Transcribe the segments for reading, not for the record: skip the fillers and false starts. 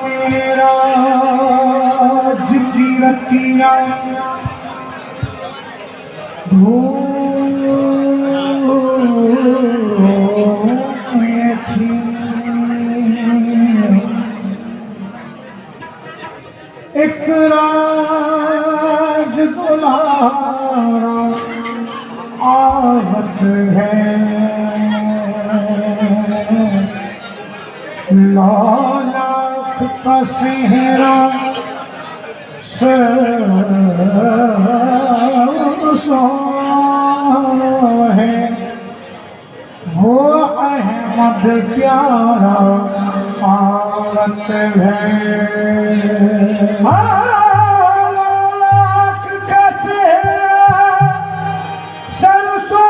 मेरा जिकी रतिया थी एक राज दुलारा आवत है लाख का सेहरा है वो अहमद प्यारा आवत है लाख का सेहरा सरसों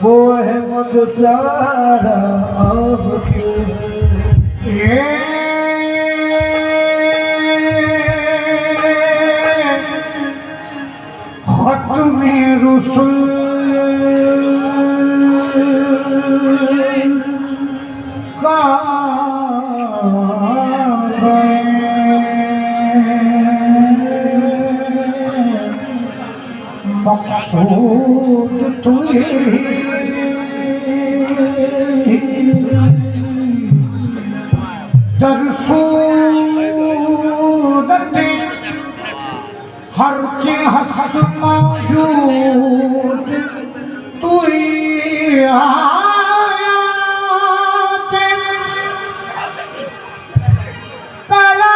वो अहमद प्यारा आवत ये खत्म रुसूल का मकसूद तुझे दरसूदते हर चे हसद मौजूद तू ही आया कलाम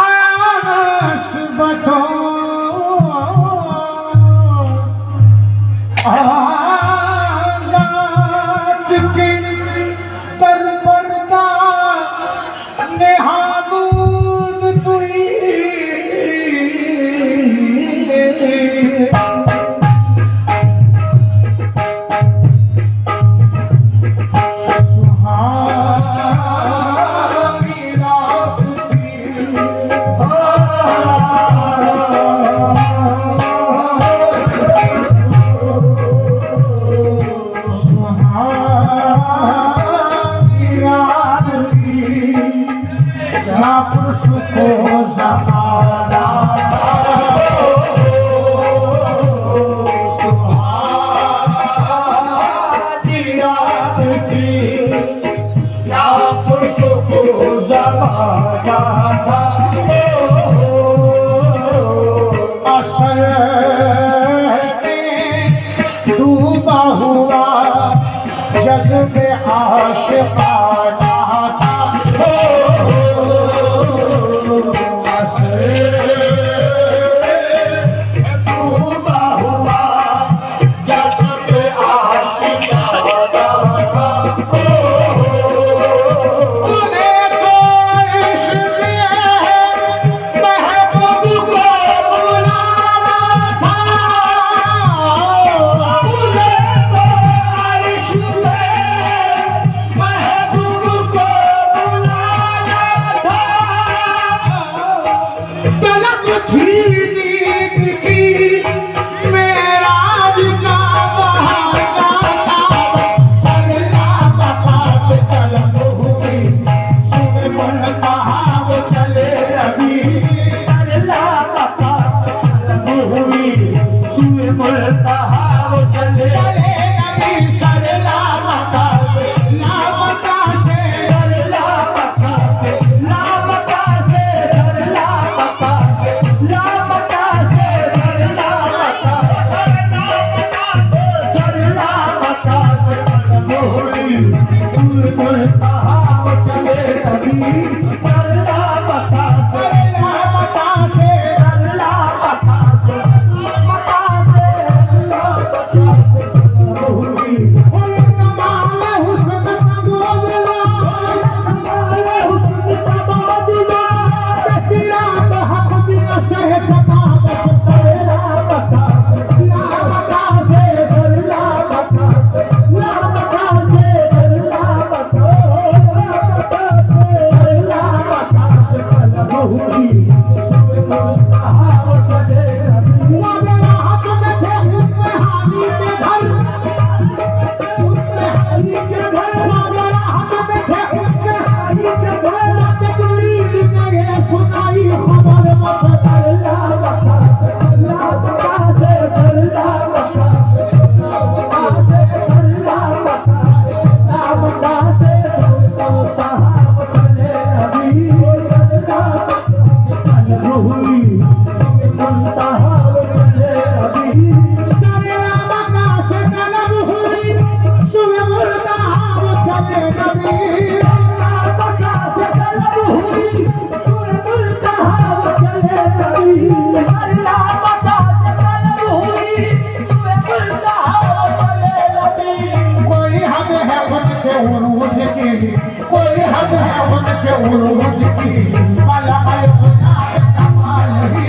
आया नस्बतो आजाद के तर पर्दा नेहामूद तू ही सुहानी रात थी सुहानी रात थी क्या पुरसुको ज़माना था सुहानी रात थी क्या पुरसुको ज़माना था असर में डूबा हुआ जज़्बे आशिक़ाना था डूबा हुआ जज़्बे आशिक़ाना था उन्हें तो इश्क़ है महबूब को बुलाना था उन्हें तो इश्क़ है महबूब पहुंचे नबी मक्का से तलब हुई सूए मुल्तहा चले नबी अल्लाह मक्का से तलब हुई सूए मुल्तहा चले नबी कोई हद है उनके उरूज की कोई हद है उनके उरूज की भला गुना कमाल ही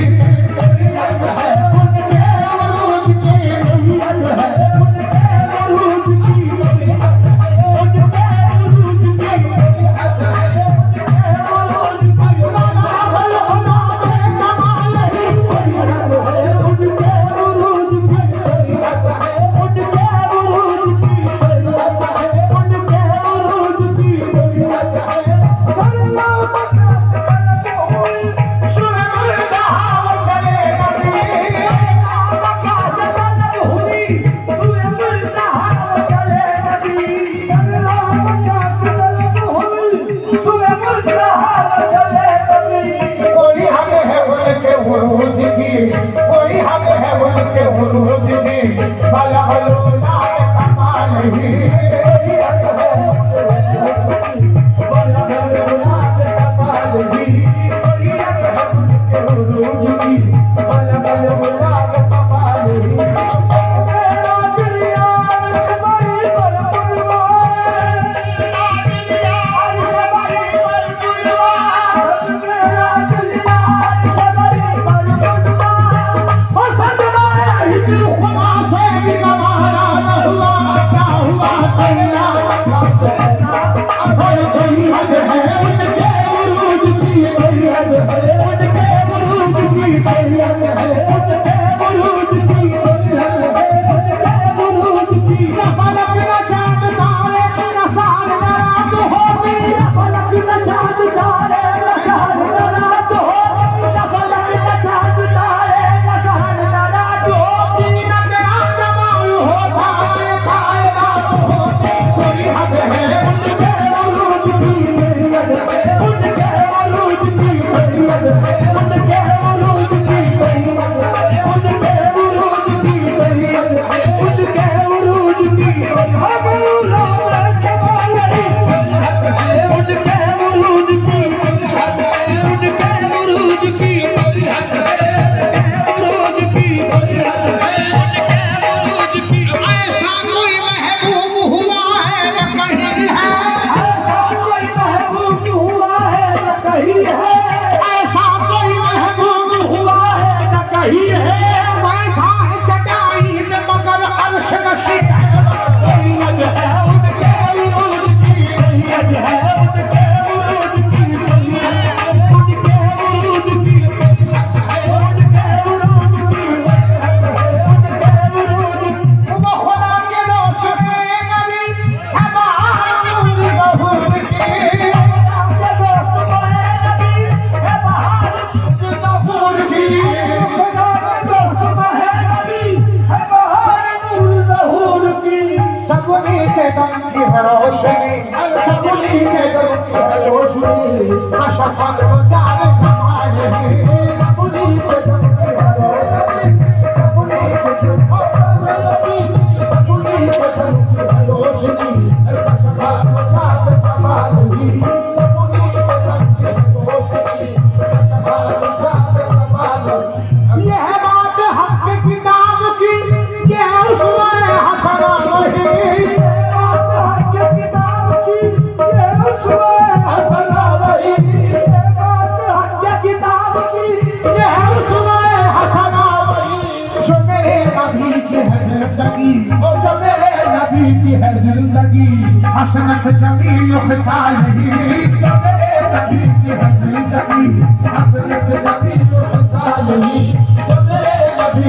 कोई हद है उनके उरूज की कोई हद है उनके उरूज की कोई हद है उनके उरूज की कोई हद है उनके उरूज की भला गुना कमाल ही कोई हद है उनके उरूज की कोई हद है उनके उरूज की कोई हद है उनके उरूज की कोई हद है सल्लल्लाहु मक्का से तलब हुई सूए मुल्तहा चले नबी मक्का से तलब हुई सूए मुल्तहा चले नबी सल्लल्लाहु मक्का से तलब हुई सूए मुल्तहा चले नबी कोई हद है उनके उरूज की कोई हद है उनके उरूज की भला गुना कमाल ही कोई हद है भला गुना कमाल ही कोई हद है उनके उरूज की भला गुना कमाल ही मेरा दिलिया शबारी पर पुरवार शबारी पर पुरवार मेरा दिलिया शबारी पर पुरवार ओ सजना हिजर खुदा से भी गवारा न हुआ क्या हुआ सजना अगर कोई हद है उनके उरूज की कोई हद है उनके उरूज की कोई हद है उनके उरूज की कोई हद है उनके उरूज की न फलक न चांद तारे न साल न रात होती न फलक न चांद तारे न शहर न रात होती न फलक न चांद तारे न शहर न रात होती न तेरा जमाल होता ये कायनात होती कोई हद है उनके उरूज की कोई हद है उनके उरूज की कोई हद है उनके उरूज की कोई हद है उनके उरूज की कोई हद है उनके उरूज की कोई हद है उनके उरूज की कोई हद है उनके उरूज की कोई हद है उरूज की कोई हद है उनके उरूज की ऐसा कोई महबूब हुआ है न कहीं है ऐसा कोई महबूब हुआ है न कहीं है ऐसा कोई महबूब हुआ है न कहीं है बैठा है चटाई में मगर अर्श नशी है कोई हद है उनके उरूज की कोई हद है उनके उरूज की कोई हद है उनके उरूज की कोई हद है उनके उरूज की कोई हद है उनके उरूज की वो खुदा के दोस्त मेरे नबी है बहार नूर ज़हूर की खुदा के दोस्त मोहे नबी है बहार ज़हूर की खुदा के दोस्त मोहे नबी है बहार नूर ज़हूर की सगुनी के दम की है रोशनी सगुनी के दम की है रोशनी अशफक तो जाने जमाल ही सगुनी के दम की है रोशनी सगुनी के दम सगुनी के दम की है रोशनी अशफक तो जाने जमाल ही सगुनी के दम की है रोशनी अशफक तो जाने जमाल ही यह बात हक किताब की ये उसमें हसना वही जो मेरे नबी की है जिंदगी जो मेरे नबी की है जिंदगी हसनत जमील खिसाल ही जो मेरे नबी की है जिंदगी हसनत जमील खिसाल ही जो मेरे नबी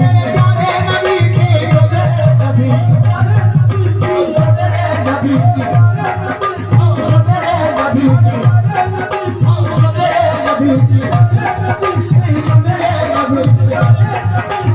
की जो मेरे नबी प्यारे नबी की जो मेरे नबी की जो मेरे नबी की जो मेरे नबी की जो मेरे नबी की जो मेरे नबी की